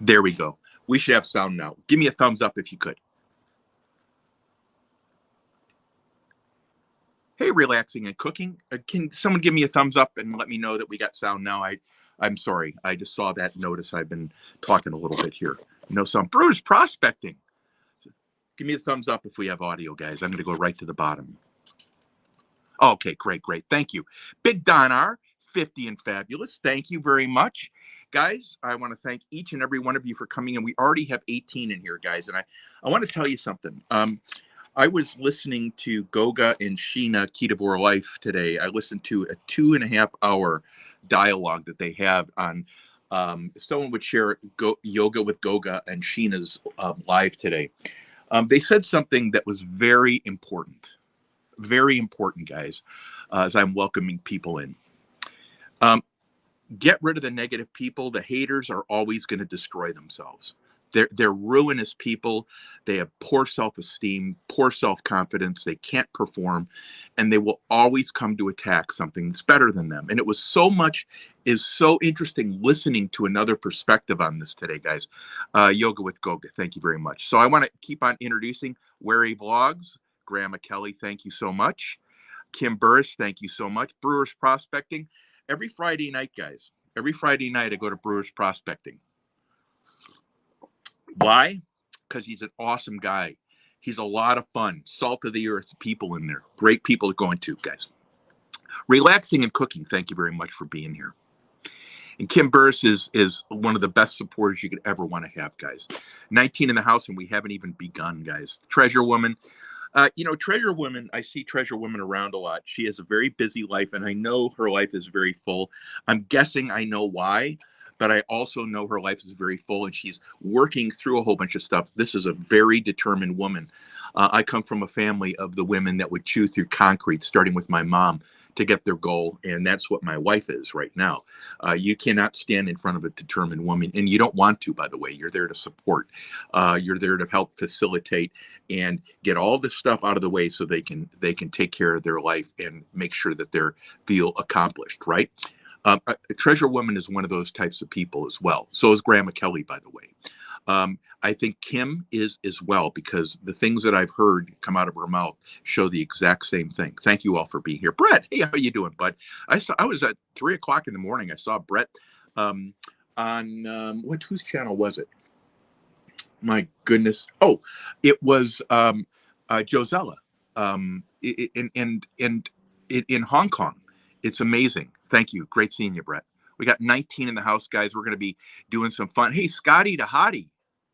There we go. We should have sound now. Give me a thumbs up if you could. Hey, relaxing and cooking. Can someone give me a thumbs up and let me know that we got sound now? I'm sorry. I just saw that. Notice I've been talking a little bit here. Some Brewers prospecting. Give me a thumbs up if we have audio, guys. I'm going to go right to the bottom. Okay, great. Thank you. Big Don R, 50 and fabulous. Thank you very much. Guys, I want to thank each and every one of you for coming in. We already have 18 in here, guys. And I want to tell you something. I was listening to Goga and Sheena Ketabor Life today. I listened to a 2.5-hour dialogue that they have on. Someone would share yoga with Goga and Sheena's live today. They said something that was very important, guys, as I'm welcoming people in. Get rid of the negative people. The haters are always going to destroy themselves. They're ruinous people. They have poor self-esteem, poor self-confidence. They can't perform, and they will always come to attack something that's better than them. And it was so interesting listening to another perspective on this today, guys. Yoga with Goga, thank you very much. So I want to keep on introducing Wary Vlogs. Grandma Kelly, thank you so much. Kim Burris, thank you so much. Brewers Prospecting. Every Friday night, guys. Every Friday night I go to Brewers Prospecting. Why? Because he's an awesome guy. He's a lot of fun. Salt of the earth people in there. Great people to go into, guys. Relaxing and cooking. Thank you very much for being here. And Kim Burris is one of the best supporters you could ever want to have, guys. 19 in the house, and we haven't even begun, guys. Treasure Woman. Treasure Woman, I see Treasure Woman around a lot. She has a very busy life, and I know her life is very full. I'm guessing I know why, but I also know her life is very full, and she's working through a whole bunch of stuff. This is a very determined woman. I come from a family of the women that would chew through concrete, starting with my mom, to get their goal, and that's what my wife is right now. You cannot stand in front of a determined woman, and you don't want to, by the way. You're there to support. You're there to help facilitate and get all this stuff out of the way so they can take care of their life and make sure that they feel accomplished, right? A Treasure Woman is one of those types of people as well. So is Grandma Kelly, by the way. I think Kim is as well, because the things that I've heard come out of her mouth show the exact same thing. Thank you all for being here. Brett, hey, how you doing, bud? I was at 3:00 in the morning. I saw Brett on whose channel was it? My goodness. Oh, it was Josella in Hong Kong. It's amazing. Thank you. Great seeing you, Brett. We got 19 in the house, guys. We're going to be doing some fun. Hey, Scotty the Hottie,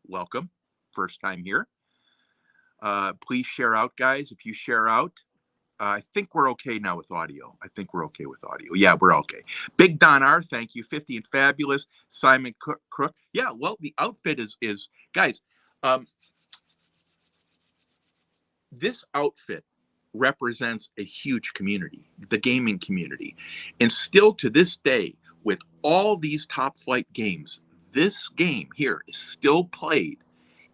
welcome. First time here. Please share out, guys. If you share out, I think we're okay now with audio. Yeah, we're okay. Big Don R, thank you. 50 and fabulous. Simon Crook. Yeah, well, the outfit is guys. This outfit represents a huge community, the gaming community, and still to this day, with all these top flight games, this game here is still played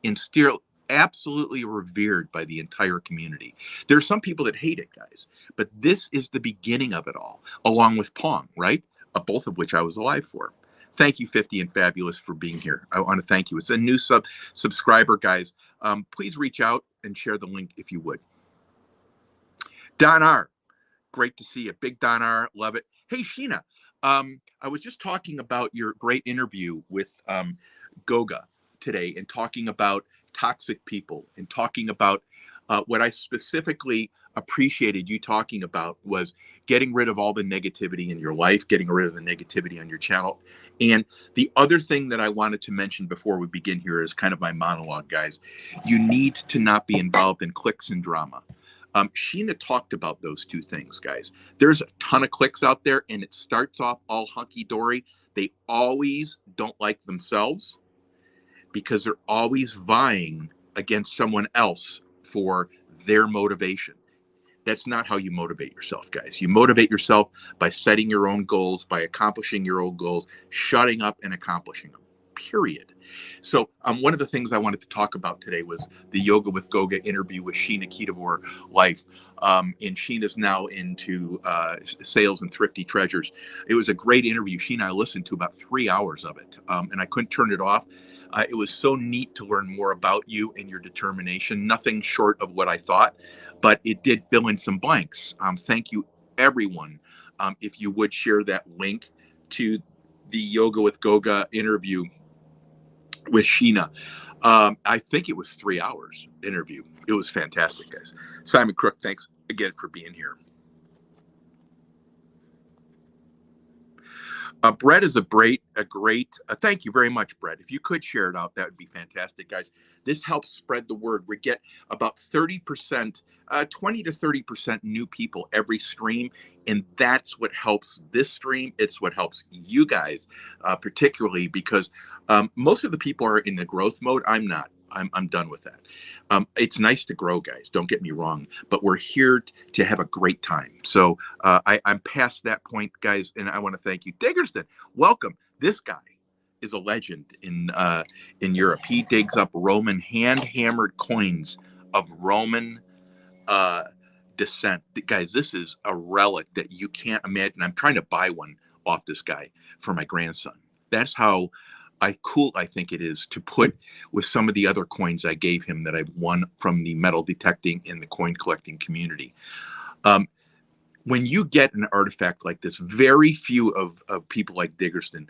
and still absolutely revered by the entire community. There are some people that hate it, guys, but this is the beginning of it all, along with Pong, right? Both of which I was alive for. Thank you, 50 and Fabulous, for being here. I want to thank you. It's a new subscriber, guys. Please reach out and share the link if you would. Don R, great to see you. Big Don R, love it. Hey, Sheena, I was just talking about your great interview with Goga today, and talking about toxic people, and talking about what I specifically appreciated you talking about was getting rid of all the negativity in your life, getting rid of the negativity on your channel. And the other thing that I wanted to mention before we begin here is kind of my monologue, guys. You need to not be involved in cliques and drama. Sheena talked about those two things, guys. There's a ton of cliques out there, and it starts off all hunky-dory. They always don't like themselves because they're always vying against someone else for their motivation. That's not how you motivate yourself, guys. You motivate yourself by setting your own goals, by accomplishing your own goals, shutting up and accomplishing them, period. So one of the things I wanted to talk about today was the Yoga with Goga interview with Sheena Ketabor Life. And Sheena's now into sales and thrifty treasures. It was a great interview. Sheena, I listened to about 3 hours of it, and I couldn't turn it off. It was so neat to learn more about you and your determination. Nothing short of what I thought, but it did fill in some blanks. Thank you, everyone. If you would share that link to the Yoga with Goga interview with Sheena. I think it was 3 hours interview. It was fantastic, guys. Simon Crook, thanks again for being here. Brett is a great, thank you very much, Brett. If you could share it out, that would be fantastic, guys. This helps spread the word. We get about 30%, 20 to 30% new people every stream. And that's what helps this stream. It's what helps you guys, particularly because most of the people are in the growth mode. I'm not. I'm done with that. It's nice to grow, guys. Don't get me wrong, but we're here to have a great time. So I'm past that point, guys, and I want to thank you, Diggerston. Welcome. This guy is a legend in Europe. He digs up Roman hand-hammered coins of Roman descent. Guys, this is a relic that you can't imagine. I'm trying to buy one off this guy for my grandson. That's how cool I think it is to put with some of the other coins I gave him that I've won from the metal detecting and the coin collecting community. When you get an artifact like this, very few of people like Diggerston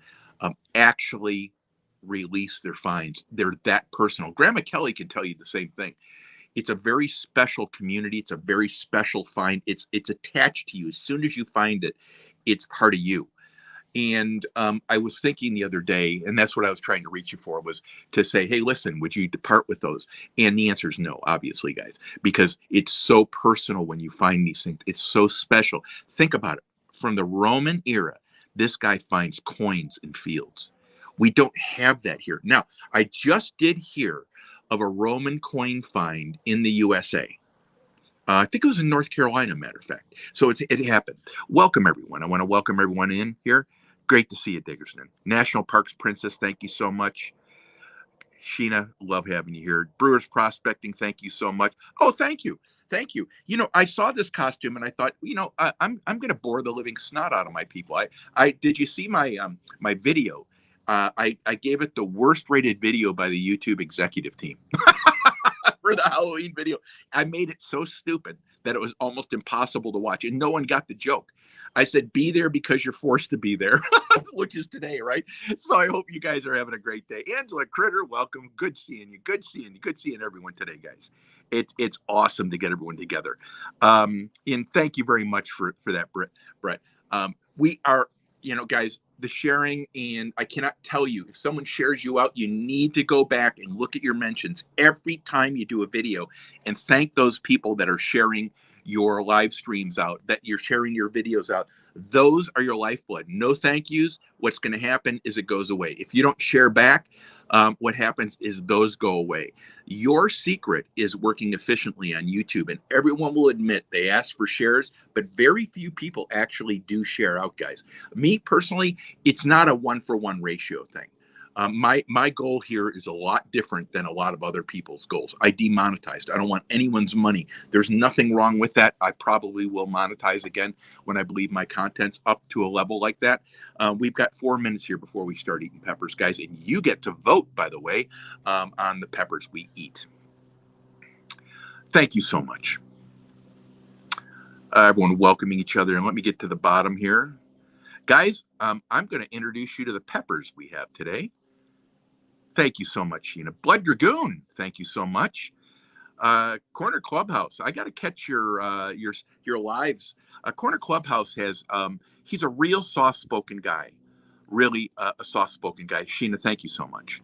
actually release their finds. They're that personal. Grandma Kelly can tell you the same thing. It's a very special community. It's a very special find. It's attached to you. As soon as you find it, it's part of you. And I was thinking the other day, and that's what I was trying to reach you for, was to say, hey, listen, would you depart with those? And the answer is no, obviously, guys, because it's so personal when you find these things. It's so special. Think about it. From the Roman era, this guy finds coins in fields. We don't have that here. Now, I just did hear of a Roman coin find in the USA. I think it was in North Carolina, matter of fact. So it happened. Welcome, everyone. I want to welcome everyone in here. Great to see you, Diggerston. National Parks Princess, thank you so much. Sheena, love having you here. Brewers Prospecting, thank you so much. Oh, thank you. Thank you. You know, I saw this costume and I thought, you know, I'm going to bore the living snot out of my people. I did you see my my video? I gave it the worst rated video by the YouTube executive team. For the Halloween video. I made it so stupid that it was almost impossible to watch, and no one got the joke. I said, be there because you're forced to be there, which is today, right? So I hope you guys are having a great day. Angela Critter, welcome. Good seeing you. Good seeing you. Good seeing everyone today, guys. It's awesome to get everyone together. And thank you very much for that, Brett. We are, you know, guys, the sharing, and I cannot tell you, if someone shares you out, you need to go back and look at your mentions every time you do a video and thank those people that are sharing your live streams out, that you're sharing your videos out. Those are your lifeblood. No thank yous. What's going to happen is it goes away. If you don't share back, what happens is those go away. Your secret is working efficiently on YouTube, and everyone will admit they ask for shares, but very few people actually do share out, guys. Me personally, it's not a 1-for-1 ratio thing. My goal here is a lot different than a lot of other people's goals. I demonetized. I don't want anyone's money. There's nothing wrong with that. I probably will monetize again when I believe my content's up to a level like that. We've got 4 minutes here before we start eating peppers, guys, and you get to vote, by the way, on the peppers we eat. Thank you so much. Everyone welcoming each other, and let me get to the bottom here. Guys, I'm going to introduce you to the peppers we have today. Thank you so much, Sheena. Blood Dragoon, thank you so much. Corner Clubhouse, I got to catch your lives. Corner Clubhouse has, he's a real soft-spoken guy, really a soft-spoken guy. Sheena, thank you so much.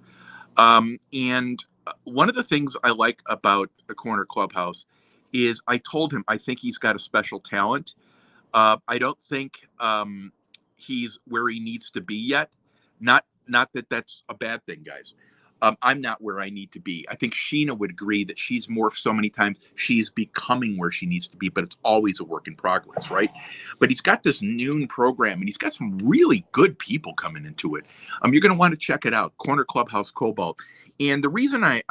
And one of the things I like about the Corner Clubhouse is I told him I think he's got a special talent. I don't think he's where he needs to be yet. Not that that's a bad thing, guys. I'm not where I need to be. I think Sheena would agree that she's morphed so many times. She's becoming where she needs to be, but it's always a work in progress, right? But he's got this noon program, and he's got some really good people coming into it. You're going to want to check it out. Corner Clubhouse Cobalt. And the reason I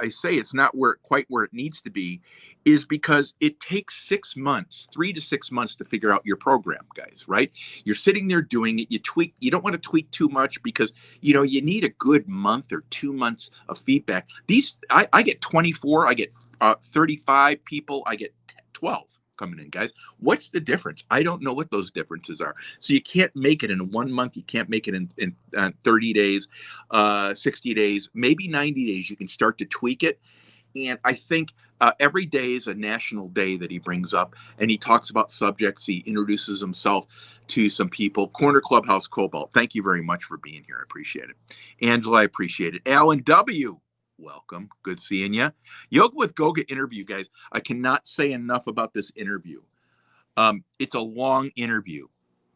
say it's not quite where it needs to be is because it takes 6 months, 3 to 6 months to figure out your program, guys, right? You're sitting there doing it. You don't want to tweak too much because, you need a good month or 2 months of feedback. I get 24, I get 35 people, I get 12 coming in, guys. What's the difference? I don't know what those differences are. So you can't make it in 1 month. You can't make it in 30 days, 60 days, maybe 90 days. You can start to tweak it. And I think every day is a national day that he brings up, and he talks about subjects. He introduces himself to some people. Corner Clubhouse Cobalt, thank you very much for being here. I appreciate it. Angela, I appreciate it. Alan W., welcome. Good seeing you. Yoga with Goga interview, guys. I cannot say enough about this interview. It's a long interview,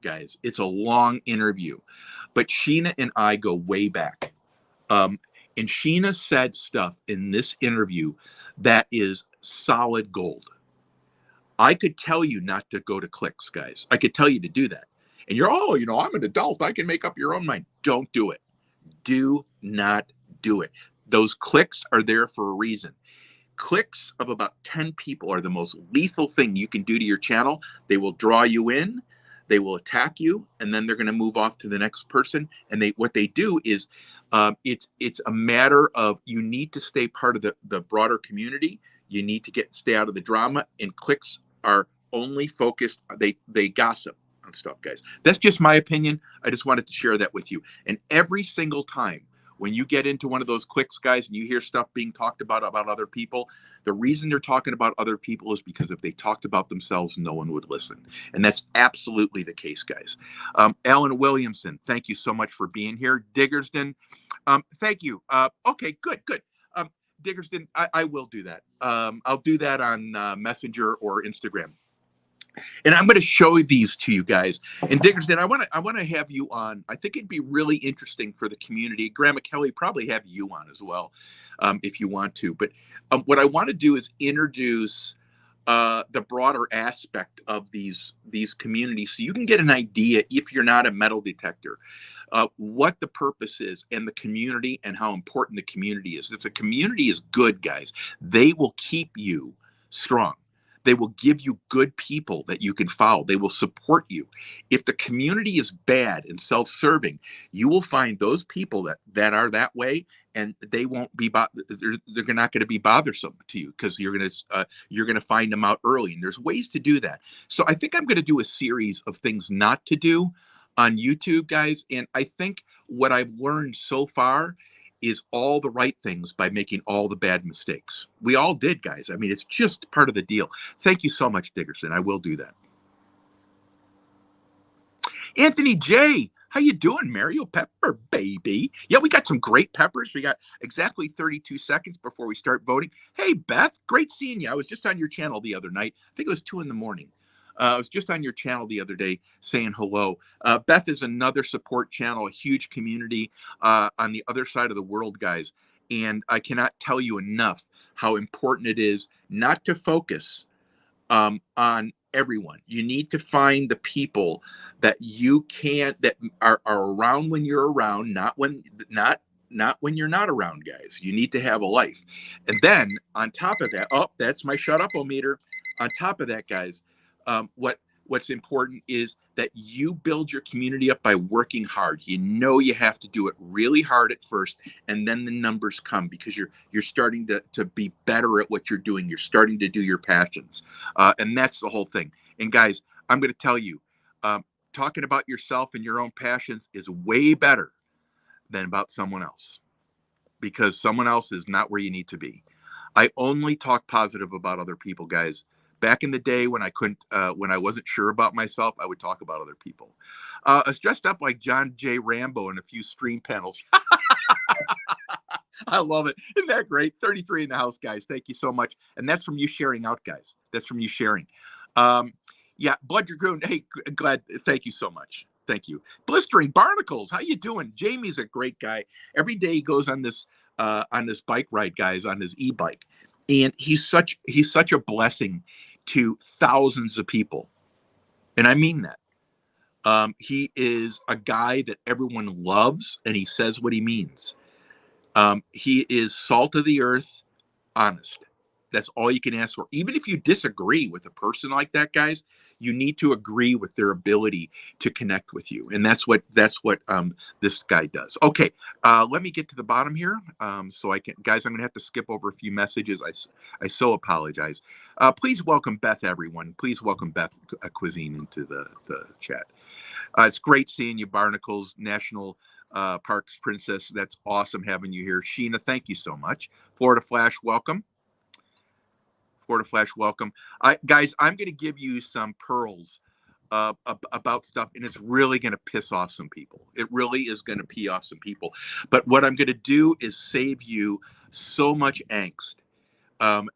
guys. It's a long interview. But Sheena and I go way back. And Sheena said stuff in this interview that is solid gold. I could tell you not to go to clicks, guys. I could tell you to do that. And you're, I'm an adult. I can make up your own mind. Don't do it. Do not do it. Those clicks are there for a reason. Clicks of about 10 people are the most lethal thing you can do to your channel. They will draw you in, they will attack you, and then they're going to move off to the next person. And what they do is it's a matter of you need to stay part of the broader community. You need to stay out of the drama, and clicks are only focused. They gossip on stuff, guys. That's just my opinion. I just wanted to share that with you. And every single time when you get into one of those clicks, guys, and you hear stuff being talked about other people, the reason they're talking about other people is because if they talked about themselves, no one would listen. And that's absolutely the case, guys. Alan Williamson, thank you so much for being here. Diggerston, thank you. Okay, good. Diggerston, I will do that. I'll do that on Messenger or Instagram. And I'm going to show these to you guys. And Diggerston, I want to have you on. I think it'd be really interesting for the community. Grandma Kelly probably have you on as well, if you want to. But what I want to do is introduce the broader aspect of these communities, so you can get an idea, if you're not a metal detector, what the purpose is and the community and how important the community is. If the community is good, guys, they will keep you strong. They will give you good people that you can follow. They will support you. If the community is bad and self-serving, you will find those people that are that way, and they won't be they're not going to be bothersome to you, because you're going to find them out early. And there's ways to do that. So I think I'm going to do a series of things not to do on YouTube, guys. And I think what I've learned so far is all the right things by making all the bad mistakes. We all did, guys. I mean, it's just part of the deal. Thank you so much, Diggerson. I will do that. Anthony J., how you doing, Mario Pepper, baby? Yeah, we got some great peppers. We got exactly 32 seconds before we start voting. Hey, Beth, great seeing you. I was just on your channel the other night. I think it was 2 a.m. I was just on your channel the other day saying hello. Beth is another support channel, a huge community on the other side of the world, guys. And I cannot tell you enough how important it is not to focus on everyone. You need to find the people that that are around when you're around, not when you're not around, guys. You need to have a life. And then on top of that, that's my shut up-o-meter. On top of that, guys, what's important is that you build your community up by working hard. You have to do it really hard at first, and then the numbers come, because you're starting to be better at what you're doing. You're starting to do your passions, and that's the whole thing. And guys, I'm going to tell you, talking about yourself and your own passions is way better than about someone else, because someone else is not where you need to be. I only talk positive about other people, guys. Back in the day when when I wasn't sure about myself, I would talk about other people. I was dressed up like John J. Rambo in a few stream panels. I love it. Isn't that great? 33 in the house, guys. Thank you so much. And that's from you sharing out, guys. That's from you sharing. Yeah, Blood Dragoon. Hey, glad. Thank you so much. Thank you. Blistering Barnacles. How you doing? Jamie's a great guy. Every day he goes on this bike ride, guys, on his e-bike. And he's such a blessing to thousands of people. And I mean that. He is a guy that everyone loves, and he says what he means. He is salt of the earth, honest. That's all you can ask for. Even if you disagree with a person like that, guys, you need to agree with their ability to connect with you, and that's what this guy does. Okay, let me get to the bottom here, so I can, guys. I'm gonna have to skip over a few messages. I so apologize. Please welcome Beth, everyone. Please welcome Beth Cuisine into the chat. It's great seeing you, Barnacles National Parks Princess. That's awesome having you here. Sheena, thank you so much. Florida Flash, welcome. Florida Flash, welcome. Guys, I'm going to give you some pearls about stuff, and it's really going to piss off some people. It really is going to pee off some people. But what I'm going to do is save you so much angst,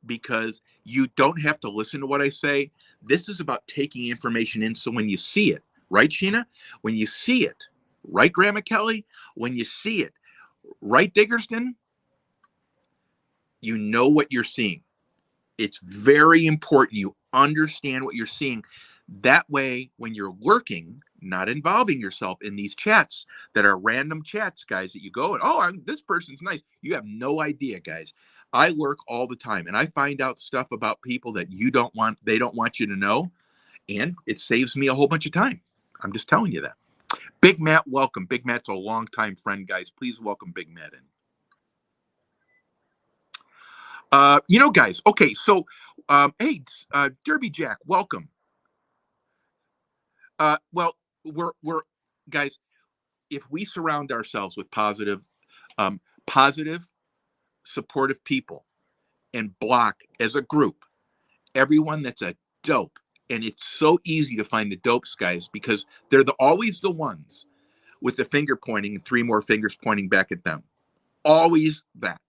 because you don't have to listen to what I say. This is about taking information in. So when you see it, right, Sheena? When you see it, right, Grandma Kelly? When you see it, right, Diggerston? You know what you're seeing. It's very important you understand what you're seeing. That way, when you're lurking, not involving yourself in these chats that are random chats, guys, that you go and, oh, this person's nice. You have no idea, guys. I lurk all the time, and I find out stuff about people that they don't want you to know, and it saves me a whole bunch of time. I'm just telling you that. Big Matt, welcome. Big Matt's a longtime friend, guys. Please welcome Big Matt in. Guys, okay, so, hey, Derby Jack, welcome. Well, we're guys, if we surround ourselves with positive, supportive people and block as a group everyone that's a dope, and it's so easy to find the dopes, guys, because they're always the ones with the finger pointing and three more fingers pointing back at them. Always that.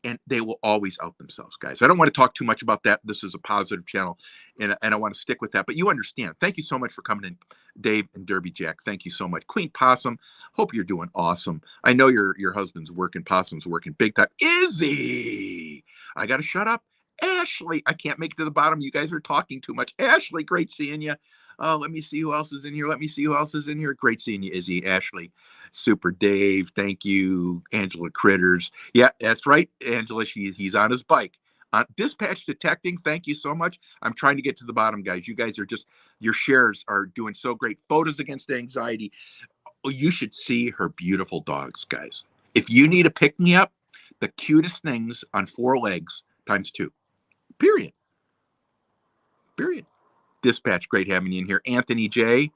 And they will always out themselves, guys. I don't want to talk too much about that. This is a positive channel, and I want to stick with that. But you understand. Thank you so much for coming in, Dave and Derby Jack. Thank you so much. Queen Possum, hope you're doing awesome. I know your husband's working. Possum's working big time. Izzy, I got to shut up. Ashley, I can't make it to the bottom. You guys are talking too much. Ashley, great seeing you. Let me see who else is in here. Let me see who else is in here. Great seeing you, Izzy. Ashley, Super Dave, thank you. Angela Critters. Yeah, that's right, Angela. He's on his bike. Dispatch detecting, thank you so much. I'm trying to get to the bottom, guys. You guys are your shares are doing so great. Photos against anxiety. Oh, you should see her beautiful dogs, guys. If you need a pick me up, the cutest things on 4 legs times 2. Period. Dispatch, great having you in here. Anthony J.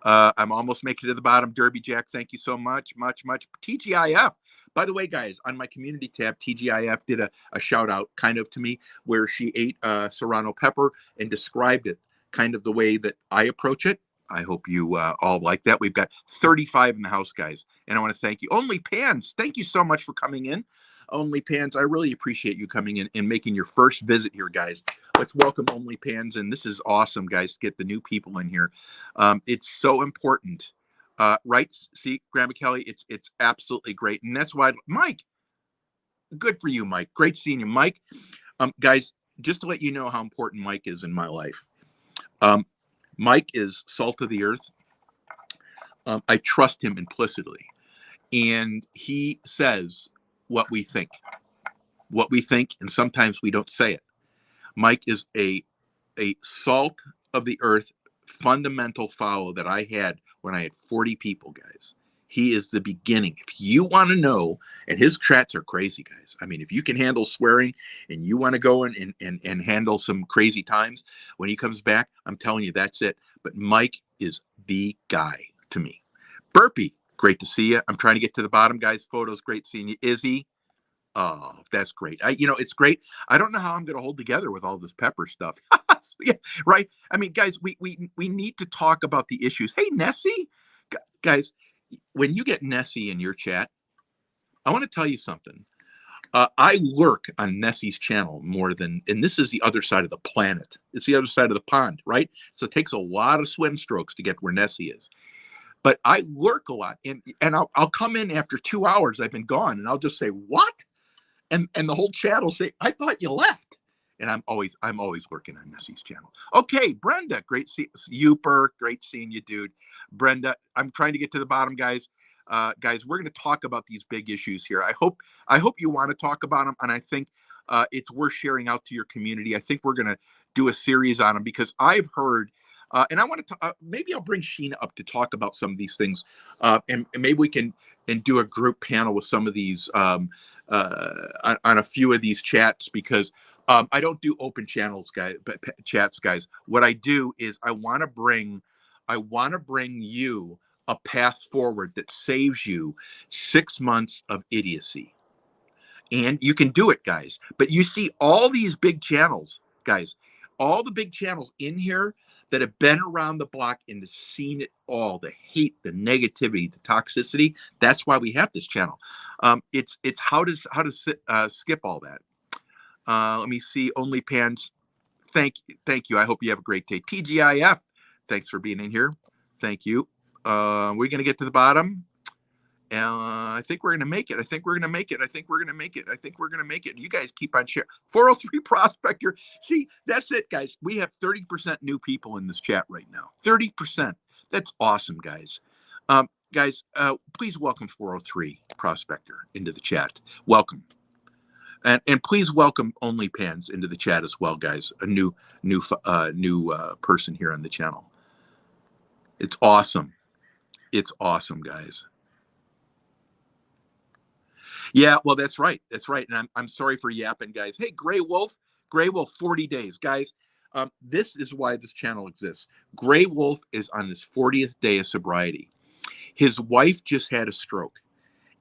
I'm almost making it to the bottom. Derby Jack, thank you so much. TGIF. By the way, guys, on my community tab, TGIF did a shout out kind of to me where she ate serrano pepper and described it kind of the way that I approach it. I hope you all like that. We've got 35 in the house, guys. And I want to thank you. Only Pans, thank you so much for coming in. Only Pans, I really appreciate you coming in and making your first visit here, guys. Let's welcome Only Pans, and this is awesome, guys, to get the new people in here. It's so important, right? See, Grandma Kelly, it's absolutely great, and that's why, Mike, good for you, Mike. Great seeing you, Mike. Guys, just to let you know how important Mike is in my life. Mike is salt of the earth. I trust him implicitly, and he says what we think, and sometimes we don't say it. Mike is a salt of the earth fundamental follow that I had when I had 40 people, guys. He is the beginning. If you want to know, and his chats are crazy, guys. I mean, if you can handle swearing and you want to go in and handle some crazy times, when he comes back, I'm telling you, that's it. But Mike is the guy to me. Burpee, great to see you. I'm trying to get to the bottom, guys. Photos, great seeing you. Izzy, oh, that's great. It's great. I don't know how I'm going to hold together with all this pepper stuff. Yeah, right. I mean, guys, we need to talk about the issues. Hey, Nessie, guys, when you get Nessie in your chat, I want to tell you something. I lurk on Nessie's channel more than, and this is the other side of the planet. It's the other side of the pond, right? So it takes a lot of swim strokes to get where Nessie is. But I lurk a lot, and I'll come in after 2 hours. I've been gone, and I'll just say, what? And the whole chat will say, I thought you left. And I'm always working on Nessie's channel. Okay, Brenda, great seeing you, Bert. Great seeing you, dude. Brenda, I'm trying to get to the bottom, guys. guys, we're going to talk about these big issues here. I hope you want to talk about them, and I think it's worth sharing out to your community. I think we're going to do a series on them because I've heard, and I want to maybe I'll bring Sheena up to talk about some of these things, and maybe we can do a group panel with some of these on a few of these chats because I don't do open channels, guys, but chats, guys. What I do is I want to bring you a path forward that saves you 6 months of idiocy. And you can do it, guys. But you see all these big channels, guys, all the big channels in here that have been around the block and seen it all, the hate, the negativity, the toxicity. That's why we have this channel. It's how to skip all that. Let me see. OnlyPans. Thank you. I hope you have a great day. TGIF. Thanks for being in here. Thank you. We're going to get to the bottom. I think we're going to make it. I think we're going to make it. I think we're going to make it. I think we're going to make it. You guys keep on sharing. 403 Prospector. See, that's it, guys. We have 30% new people in this chat right now. 30%. That's awesome, guys. Guys, please welcome 403 Prospector into the chat. Welcome. And please welcome OnlyPans into the chat as well, guys. A new person here on the channel. It's awesome. It's awesome, guys. Yeah, well, that's right. That's right. And I'm sorry for yapping, guys. Hey, Gray Wolf, 40 days, guys. This is why this channel exists. Gray Wolf is on his 40th day of sobriety. His wife just had a stroke.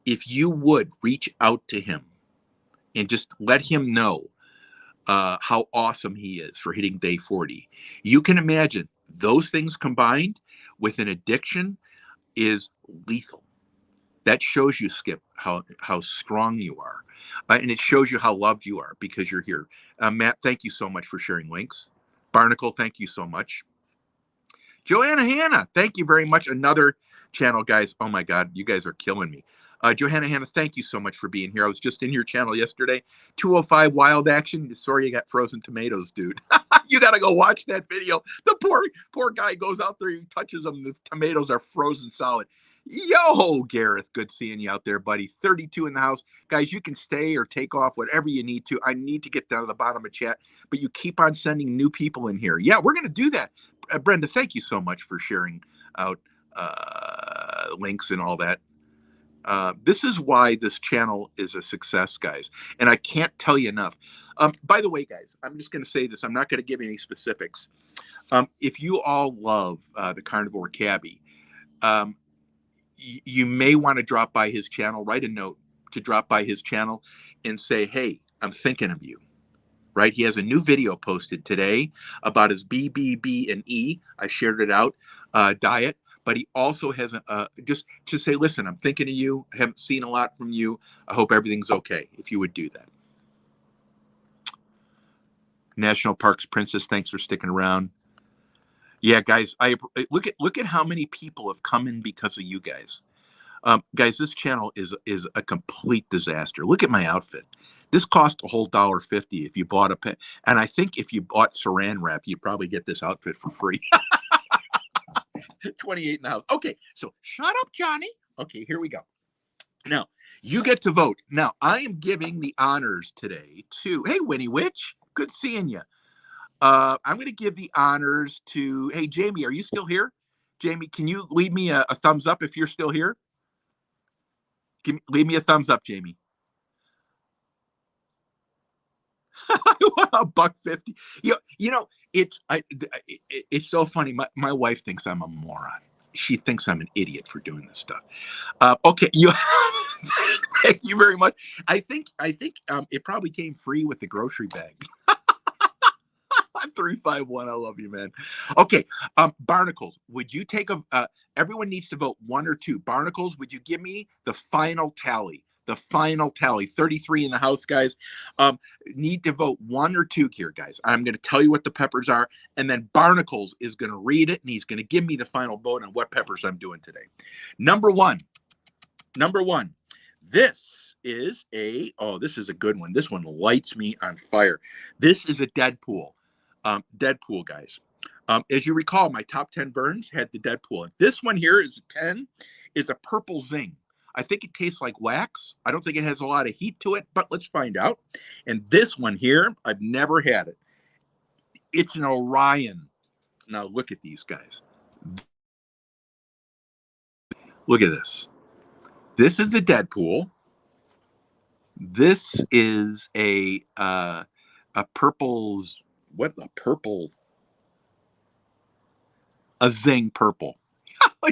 If you would reach out to him and just let him know how awesome he is for hitting day 40, you can imagine those things combined with an addiction is lethal. That shows you, Skip, how strong you are. And it shows you how loved you are because you're here. Matt, thank you so much for sharing links. Barnacle, thank you so much. Joanna Hanna, thank you very much. Another channel, guys. Oh, my God, you guys are killing me. Johanna Hanna, thank you so much for being here. I was just in your channel yesterday. 205 Wild Action. Sorry you got frozen tomatoes, dude. You got to go watch that video. The poor guy goes out there, he touches them. The tomatoes are frozen solid. Yo, Gareth, good seeing you out there, buddy. 32 in the house. Guys, you can stay or take off, whatever you need to. I need to get down to the bottom of chat, but you keep on sending new people in here. Yeah, we're going to do that. Brenda, thank you so much for sharing out links and all that. This is why this channel is a success, guys. And I can't tell you enough. By the way, guys, I'm just going to say this. I'm not going to give any specifics. If you all love the Carnivore Cabbie, you may want to drop by his channel, write a note to drop by his channel and say, hey, I'm thinking of you, right? He has a new video posted today about his BBB and E. I shared it out, diet. But he also has just to say, listen, I'm thinking of you. I haven't seen a lot from you. I hope everything's okay. If you would do that. National Parks Princess, thanks for sticking around. Yeah, guys, I look at how many people have come in because of you guys. Guys, this channel is a complete disaster. Look at my outfit. This cost a whole $1.50 if you bought a pet. And I think if you bought saran wrap, you probably get this outfit for free. 28 in the house. Okay, so shut up, Johnny. Okay, here we go. Now, you get to vote. Now, I am giving the honors today to, hey, Winnie Witch, good seeing you. I'm going to give the honors to, hey, Jamie, are you still here? Jamie, can you leave me a thumbs up if you're still here? Leave me a thumbs up, Jamie. $1.50. You know, it's so funny. My wife thinks I'm a moron. She thinks I'm an idiot for doing this stuff. Okay, thank you very much. I think it probably came free with the grocery bag. 351. I love you, man. Okay, Barnacles, would you take everyone needs to vote 1 or 2. Barnacles, would you give me the final tally? The final tally, 33 in the house, guys. Need to vote 1 or 2 here, guys. I'm going to tell you what the peppers are, and then Barnacles is going to read it, and he's going to give me the final vote on what peppers I'm doing today. Number one. This is this is a good one. This one lights me on fire. This is a Deadpool. Deadpool, guys. As you recall, my top 10 burns had the Deadpool. This one here is a 10. is a purple Zing. I think it tastes like wax. I don't think it has a lot of heat to it, but let's find out. And this one here, I've never had it. It's an Orion. Now look at these guys. Look at this. This is a Deadpool. This is a purple's, what, a purple, a Zing purple.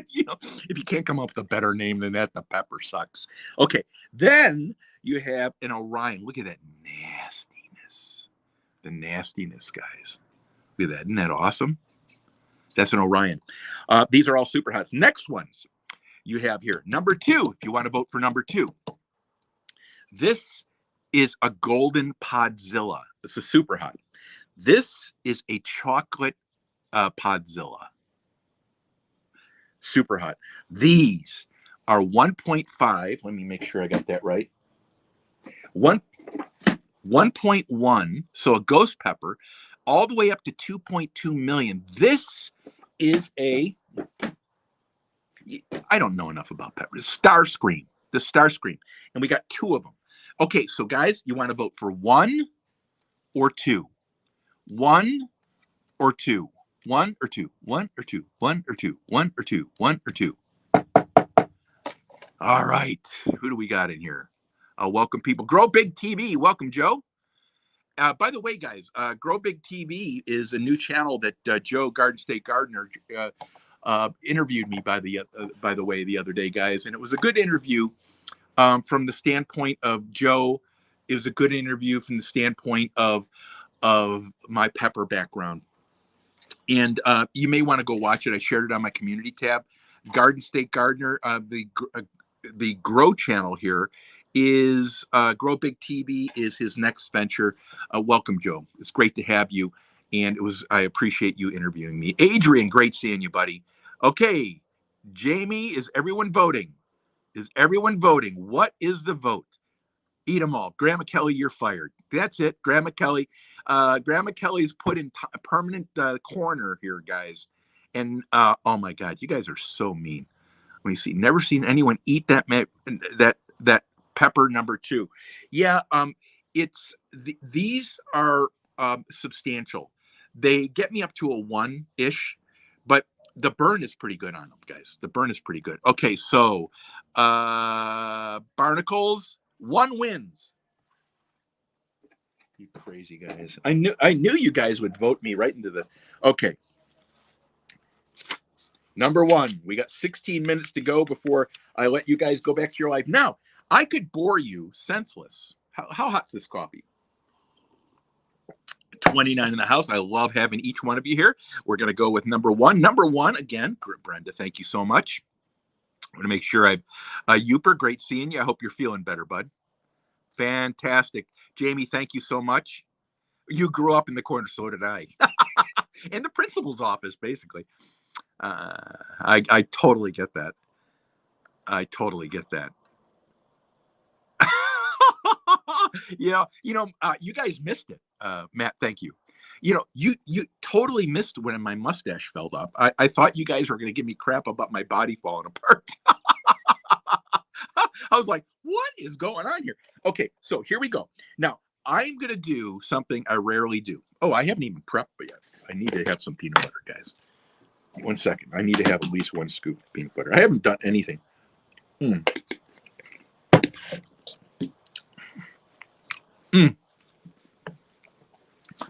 You know, if you can't come up with a better name than that, the pepper sucks. Okay, then you have an Orion. Look at that nastiness. The nastiness, guys. Look at that. Isn't that awesome? That's an Orion. These are all Superhots. Next ones you have here. Number 2, if you want to vote for number 2. This is a golden Podzilla. It's a Superhot. This is a chocolate Podzilla. Superhot. These are 1.5. Let me make sure I got that right. 1.1. So a ghost pepper, all the way up to 2.2 million. This is a, I don't know enough about peppers. Starscream. The Starscream. And we got 2 of them. Okay, so guys, you want to vote for 1 or 2? 1 or 2? 1 or 2? 1 or 2? 1 or 2? 1 or 2? 1 or 2? All right. Who do we got in here? Welcome, people. Grow Big TV. Welcome, Joe. By the way, guys, Grow Big TV is a new channel that Joe Garden State Gardener interviewed me, by the way, the other day, guys. And it was a good interview from the standpoint of Joe. It was a good interview from the standpoint of my pepper background. And you may want to go watch it. I shared it on my community tab. Garden State Gardener, the Grow channel here is Grow Big TV is his next venture. Welcome, Joe. It's great to have you. And I appreciate you interviewing me. Adrian, great seeing you, buddy. Okay, Jamie, is everyone voting? Is everyone voting? What is the vote? Eat them all. Grandma Kelly, you're fired. That's it. Grandma Kelly. Grandma Kelly's put in a permanent corner here, guys. And oh my God, you guys are so mean. Let me see. Never seen anyone eat that pepper number 2. Yeah, these are substantial. They get me up to a 1-ish, but the burn is pretty good on them, guys. The burn is pretty good. Okay, so Barnacles, 1 wins. You crazy guys. I knew you guys would vote me right into the. Okay. Number 1, we got 16 minutes to go before I let you guys go back to your life. Now, I could bore you senseless. How hot's this coffee? 29 in the house. I love having each one of you here. We're going to go with number 1. Number 1, again, Brenda, thank you so much. I'm going to make sure Youper, great seeing you. I hope you're feeling better, bud. Fantastic. Jamie, thank you so much. You grew up in the corner, so did I. In the principal's office, basically. I totally get that. I totally get that. You guys missed it. Matt, thank you. You totally missed when my mustache fell up. I thought you guys were going to give me crap about my body falling apart. I was like, what is going on here? Okay, so here we go. Now, I'm going to do something I rarely do. Oh, I haven't even prepped yet. I need to have some peanut butter, guys. 1 second. I need to have at least 1 scoop of peanut butter. I haven't done anything.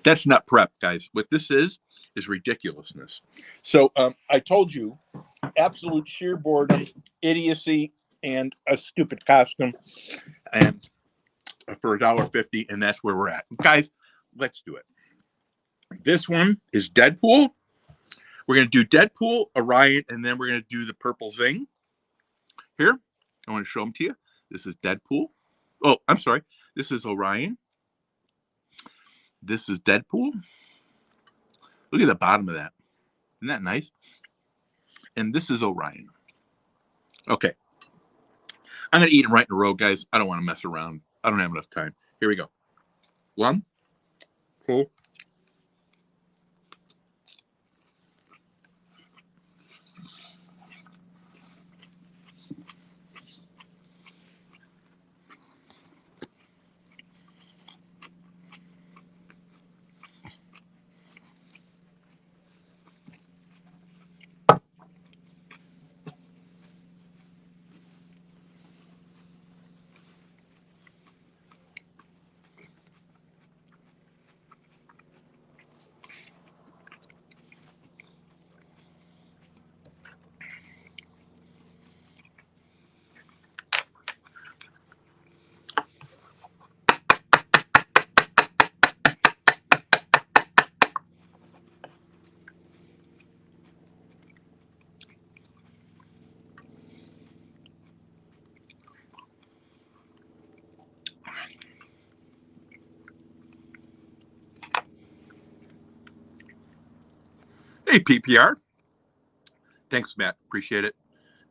That's not prep, guys. What this is ridiculousness. So I told you, absolute sheer boredom, idiocy, and a stupid costume, and for $1.50, and that's where we're at. Guys, let's do it. This one is Deadpool. We're going to do Deadpool, Orion, and then we're going to do the purple Zing. Here, I want to show them to you. This is Deadpool. Oh, I'm sorry. This is Orion. This is Deadpool. Look at the bottom of that. Isn't that nice? And this is Orion. Okay. I'm going to eat them right in a row, guys. I don't want to mess around. I don't have enough time. Here we go. 1, 2. Hey, PPR. Thanks, Matt. Appreciate it.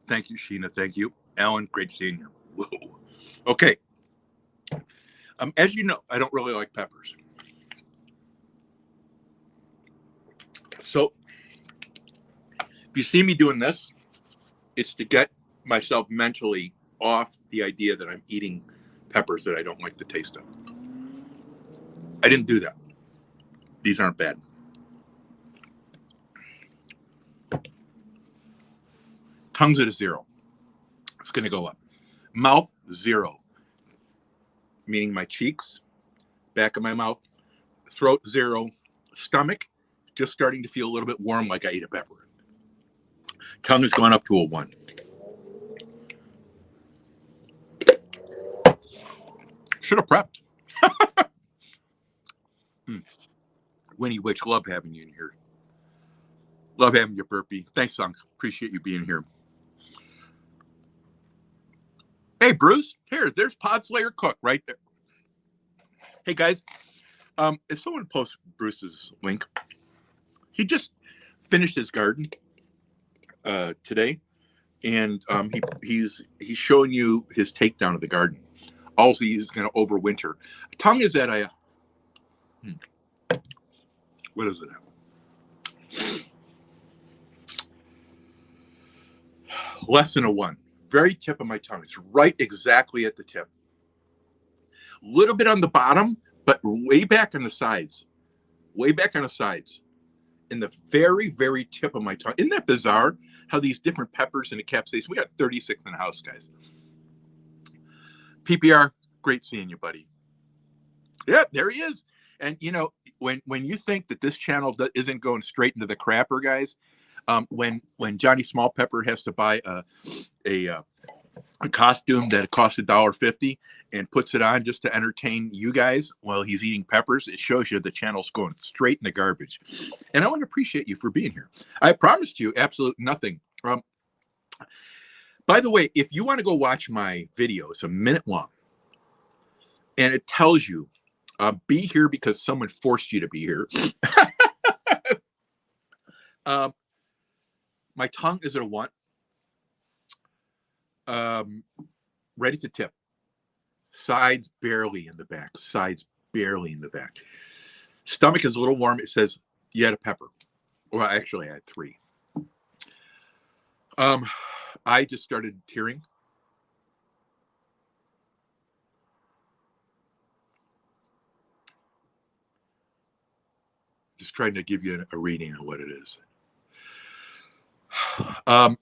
Thank you, Sheena. Thank you. Alan, great seeing you. Whoa. Okay. As you know, I don't really like peppers. So if you see me doing this, it's to get myself mentally off the idea that I'm eating peppers that I don't like the taste of. I didn't do that. These aren't bad. Tongue's at a 0. It's going to go up. Mouth, 0. Meaning my cheeks, back of my mouth, throat, 0. Stomach, just starting to feel a little bit warm like I ate a pepper. Tongue has gone up to a 1. Should have prepped. Winnie Witch, love having you in here. Love having you, Burpee. Thanks, Sunk. Appreciate you being here. Hey, Bruce. There's Pod Slayer Cook right there. Hey, guys. If someone posts Bruce's link, he just finished his garden today, and he's showing you his takedown of the garden. Also, he's going to overwinter. Tongue is at a what is it at? Less than a 1. Very tip of my tongue. It's right exactly at the tip. A little bit on the bottom, but way back on the sides. Way back on the sides. In the very, very tip of my tongue. Isn't that bizarre? How these different peppers and the capsaicin. We got 36 in the house, guys. PPR, great seeing you, buddy. Yeah, there he is. And you know, when you think that this channel isn't going straight into the crapper, guys, when Johnny Small Pepper has to buy a costume that costs $1.50 and puts it on just to entertain you guys while he's eating peppers, it shows you the channel's going straight in the garbage. And I want to appreciate you for being here. I promised you absolute nothing. By the way, if you want to go watch my video, it's a minute long, and it tells you be here because someone forced you to be here. My tongue is at a 1. Ready to tip. Sides barely in the back. Sides barely in the back. Stomach is a little warm. It says you had a pepper. Well, actually, I had 3. I just started tearing. Just trying to give you a reading of what it is.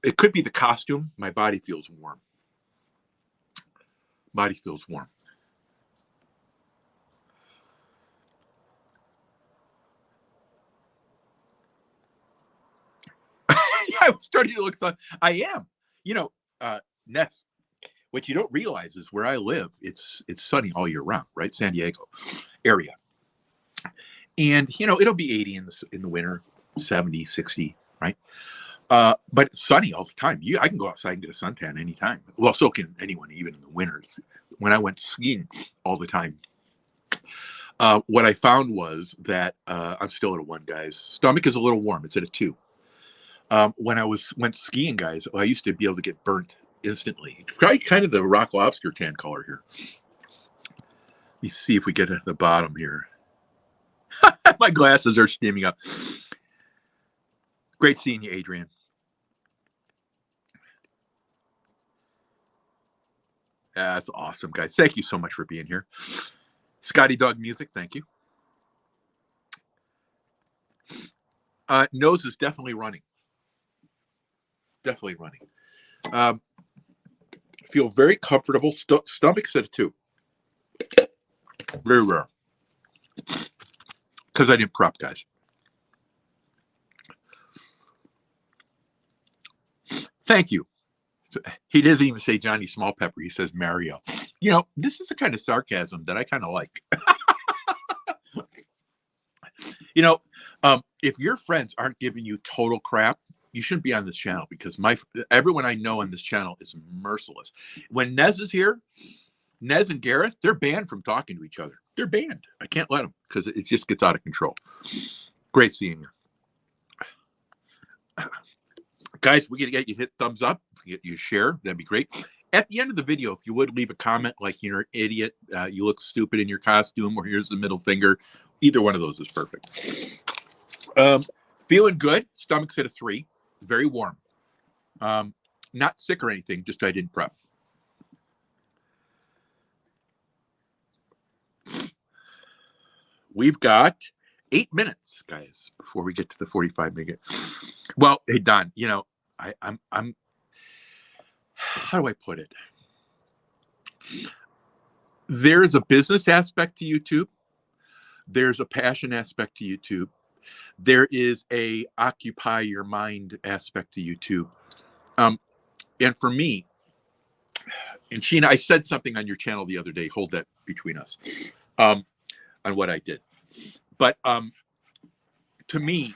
It could be the costume. My body feels warm. Body feels warm. Yeah, I'm starting to look fun. I am. You know, Ness, what you don't realize is where I live, it's sunny all year round, right? San Diego area. And, you know, it'll be 80 in the winter, 70, 60, right? But it's sunny all the time. I can go outside and get a suntan anytime. Well, so can anyone, even in the winters. When I went skiing all the time, what I found was that I'm still at a 1, guys. Stomach is a little warm. It's at a 2. When I went skiing, guys, I used to be able to get burnt instantly. Probably kind of the rock lobster tan color here. Let me see if we get to the bottom here. My glasses are steaming up. Great seeing you, Adrian. That's awesome, guys. Thank you so much for being here. Scotty Dog Music, thank you. Nose is definitely running. Definitely running. Feel very comfortable. Stomach's at a 2. Very rare. Because I didn't prep, guys. Thank you. He doesn't even say Johnny Small Pepper. He says Mario. You know, this is the kind of sarcasm that I kind of like. You know, if your friends aren't giving you total crap, you shouldn't be on this channel because everyone I know on this channel is merciless. When Nez is here, Nez and Gareth, they're banned from talking to each other. They're banned. I can't let them because it just gets out of control. Great seeing you. Guys, we're going to get you to hit thumbs up, get you a share. That'd be great. At the end of the video, if you would leave a comment like you're an idiot, you look stupid in your costume, or here's the middle finger. Either one of those is perfect. Feeling good. Stomach's at a 3. Very warm. Not sick or anything, just I didn't prep. We've got 8 minutes, guys, before we get to the 45-minute. Well, hey, Don, you know, I'm how do I put it? There's a business aspect to YouTube. There's a passion aspect to YouTube. There is a occupy your mind aspect to YouTube. And for me, and Sheena, I said something on your channel the other day, hold that between us, on what I did. But to me,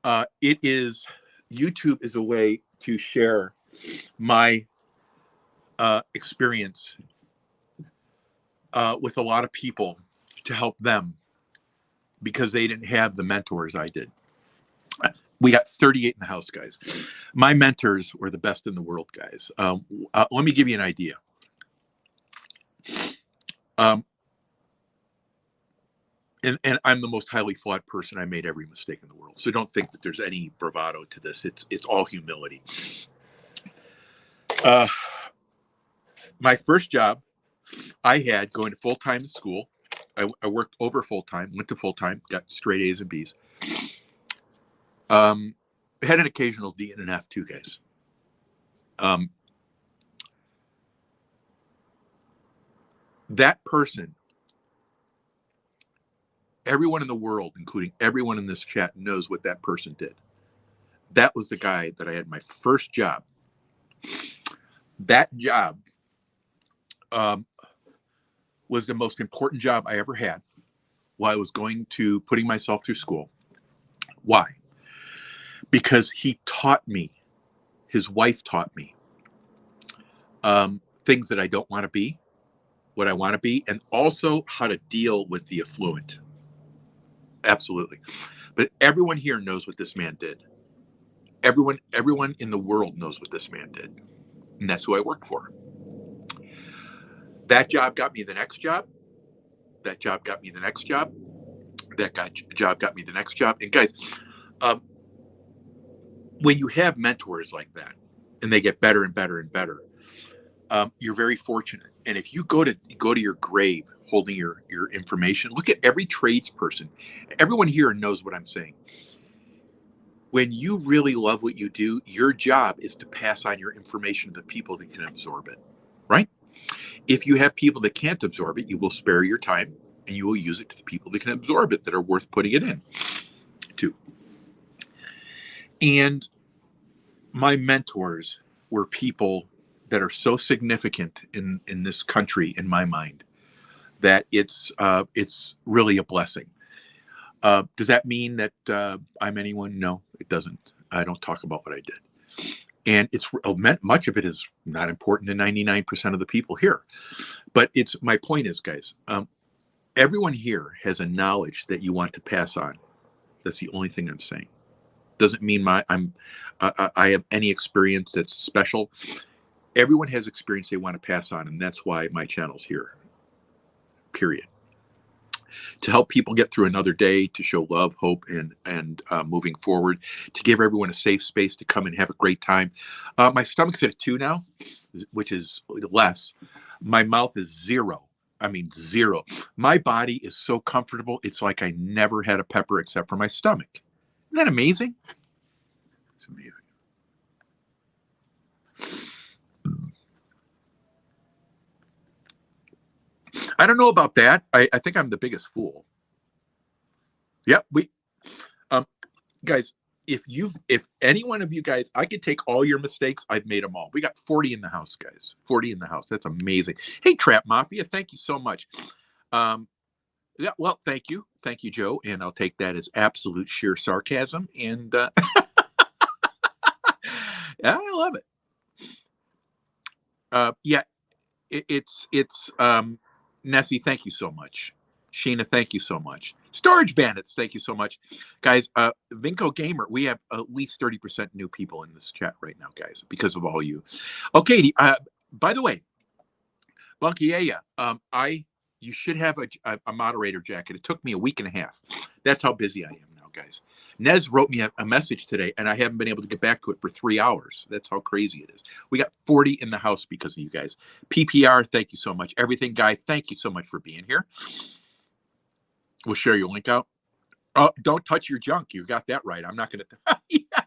YouTube is a way to share my experience with a lot of people to help them because they didn't have the mentors I did. We got 38 in the house, guys. My mentors were the best in the world, guys. Let me give you an idea. And I'm the most highly flawed person. I made every mistake in the world. So don't think that there's any bravado to this. It's all humility. My first job I had going to full-time school. I worked over full-time, went to full-time, got straight A's and B's. Had an occasional D and an F too, guys. That person, everyone in the world, including everyone in this chat, knows what that person did. That was the guy that I had my first job. That job was the most important job I ever had while I was putting myself through school. Why? Because he taught me, his wife taught me things that I don't want to be, what I want to be, and also how to deal with the affluent. Absolutely. But everyone here knows what this man did. Everyone in the world knows what this man did. And that's who I worked for. That job got me the next job. That job got me the next job. Job got me the next job. And guys, when you have mentors like that, and they get better and better and better, you're very fortunate. And if you go to your grave holding your information, look at every tradesperson. Everyone here knows what I'm saying. When you really love what you do, your job is to pass on your information to the people that can absorb it, right? If you have people that can't absorb it, you will spare your time and you will use it to the people that can absorb it, that are worth putting it in to. And my mentors were people that are so significant in this country, in my mind, that it's really a blessing. Does that mean that I'm anyone? No, it doesn't. I don't talk about what I did. And much of it is not important to 99% of the people here. But my point is, guys, everyone here has a knowledge that you want to pass on. That's the only thing I'm saying. Doesn't mean I have any experience that's special. Everyone has experience they want to pass on, and that's why my channel's here. Period. To help people get through another day, to show love, hope, and moving forward, to give everyone a safe space to come and have a great time. My stomach's at a 2 now, which is less. My mouth is 0. I mean, 0. My body is so comfortable. It's like I never had a pepper except for my stomach. Isn't that amazing? It's amazing. I don't know about that. I think I'm the biggest fool. Yep. Guys, if any one of you guys, I could take all your mistakes. I've made them all. We got 40 in the house, guys. 40 in the house. That's amazing. Hey, Trap Mafia, thank you so much. Yeah, well, thank you, Joe, and I'll take that as absolute sheer sarcasm. And yeah, I love it. Yeah, it's Nessie. Thank you so much. Sheena, thank you so much. Storage Bandits, thank you so much. Guys, Vinco Gamer, we have at least 30% new people in this chat right now, guys, because of all you. Okay, by the way, Bunkiea, you should have a moderator jacket. It took me a week and a half. That's how busy I am now, guys. Nez wrote me a message today, and I haven't been able to get back to it for 3 hours. That's how crazy it is. We got 40 in the house because of you guys. PPR, thank you so much. Everything Guy, thank you so much for being here. We'll share your link out. Oh, don't touch your junk. You got that right. I'm not going to. Yeah.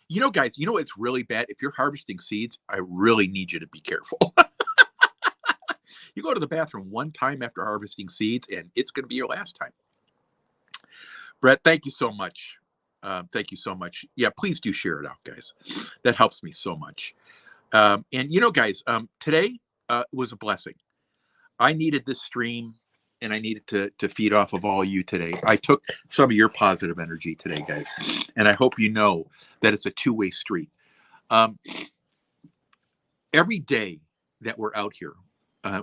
You know, guys, you know it's really bad? If you're harvesting seeds, I really need you to be careful. You go to the bathroom one time after harvesting seeds, and it's going to be your last time. Brett, thank you so much. Thank you so much. Yeah, please do share it out, guys. That helps me so much. And, you know, guys, today was a blessing. I needed this stream, and I needed to feed off of all you today. I took some of your positive energy today, guys, and I hope you know that it's a two-way street. Every day that we're out here,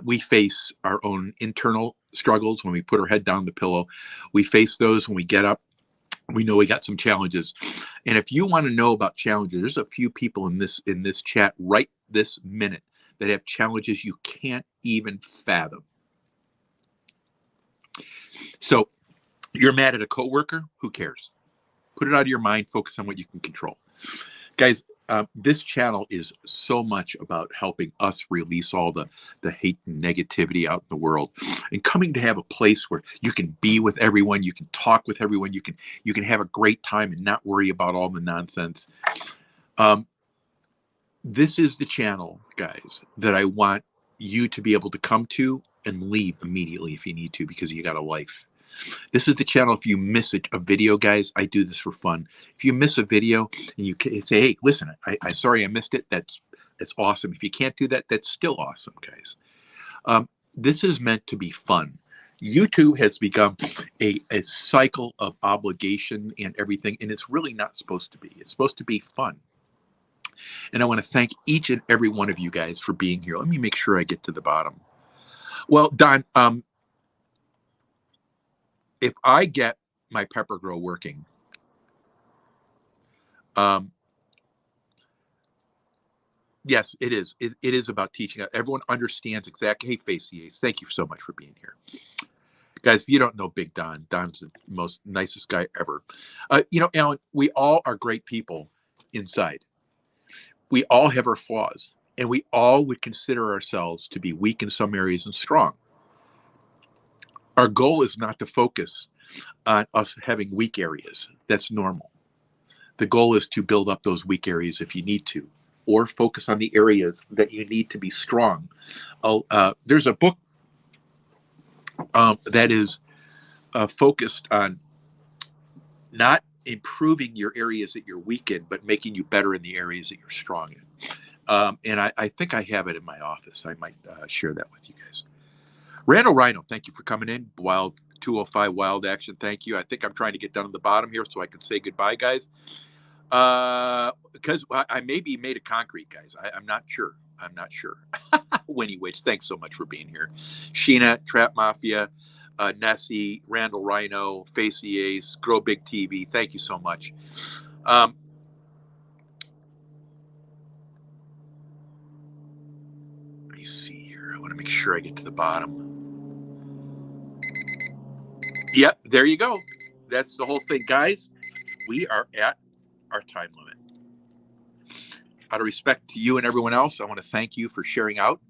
we face our own internal struggles when we put our head down the pillow. We face those when we get up. We know we got some challenges. And if you want to know about challenges, there's a few people in this chat right this minute that have challenges you can't even fathom. So you're mad at a coworker? Who cares? Put it out of your mind. Focus on what you can control. Guys, this channel is so much about helping us release all the hate and negativity out in the world, and coming to have a place where you can be with everyone, you can talk with everyone, you can have a great time and not worry about all the nonsense. This is the channel, guys, that I want you to be able to come to and leave immediately if you need to, because you got a life. This is the channel. If you miss a video, guys, I do this for fun. If you miss a video and you say, hey, listen, I'm sorry I missed it, that's awesome. If you can't do that, that's still awesome, guys. This is meant to be fun. YouTube has become a cycle of obligation and everything, and it's really not supposed to be. It's supposed to be fun. And I want to thank each and every one of you guys for being here. Let me make sure I get to the bottom. Well, Don, if I get my pepper grow working, yes, it is. It is about teaching. Everyone understands exactly. Hey, Facey Ace, thank you so much for being here. Guys, if you don't know Big Don, Don's the most nicest guy ever. You know, Alan, we all are great people inside. We all have our flaws, and we all would consider ourselves to be weak in some areas and strong. Our goal is not to focus on us having weak areas. That's normal. The goal is to build up those weak areas if you need to, or focus on the areas that you need to be strong. There's a book that is focused on not improving your areas that you're weak in, but making you better in the areas that you're strong in. And I think I have it in my office. I might share that with you guys. Randall Rhino, thank you for coming in. Wild 205 Wild Action, thank you. I think I'm trying to get down to the bottom here so I can say goodbye, guys. Because I maybe made of concrete, guys. I'm not sure. I'm not sure. Winnie Witch, thanks so much for being here. Sheena, Trap Mafia, Nessie, Randall Rhino, Facey Ace, Grow Big TV, thank you so much. Let me see here. I want to make sure I get to the bottom. Yep, there you go. That's the whole thing, guys. We are at our time limit. Out of respect to you and everyone else, I want to thank you for sharing out.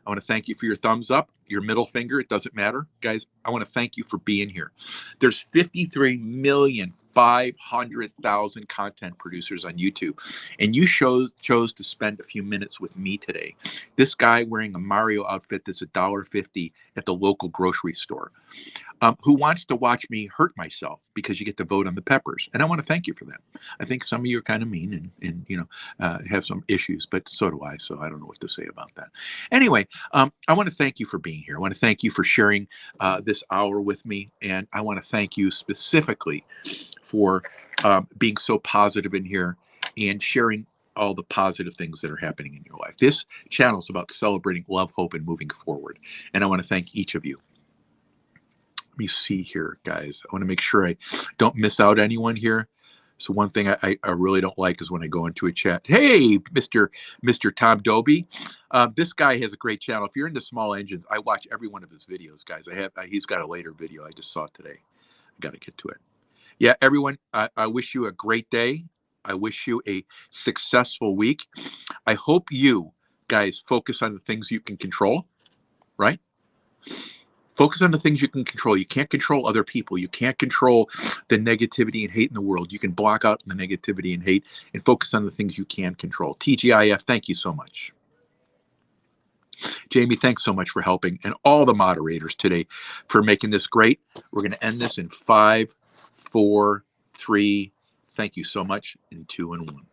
I want to thank you for your thumbs up, your middle finger. It doesn't matter. Guys, I want to thank you for being here. There's 53,500,000 content producers on YouTube, and you chose to spend a few minutes with me today. This guy wearing a Mario outfit that's $1.50 at the local grocery store, who wants to watch me hurt myself because you get to vote on the peppers. And I want to thank you for that. I think some of you are kind of mean and you know, have some issues, but so do I. So I don't know what to say about that. Anyway, I want to thank you for being here. I want to thank you for sharing this hour with me. And I want to thank you specifically for being so positive in here and sharing all the positive things that are happening in your life. This channel is about celebrating love, hope, and moving forward. And I want to thank each of you. me see here, guys. I want to make sure I don't miss out anyone here. So one thing I really don't like is when I go into a chat. Hey, Mr. Tom Doby, this guy has a great channel. If you're into small engines, I watch every one of his videos, guys. He's got a later video I just saw today. I got to get to it. Yeah, everyone, I wish you a great day. I wish you a successful week. I hope you guys focus on the things you can control, right? Focus on the things you can control. You can't control other people. You can't control the negativity and hate in the world. You can block out the negativity and hate and focus on the things you can control. TGIF, thank you so much. Jamie, thanks so much for helping, and all the moderators today for making this great. We're going to end this in 5, 4, 3. Thank you so much, and 2 and 1.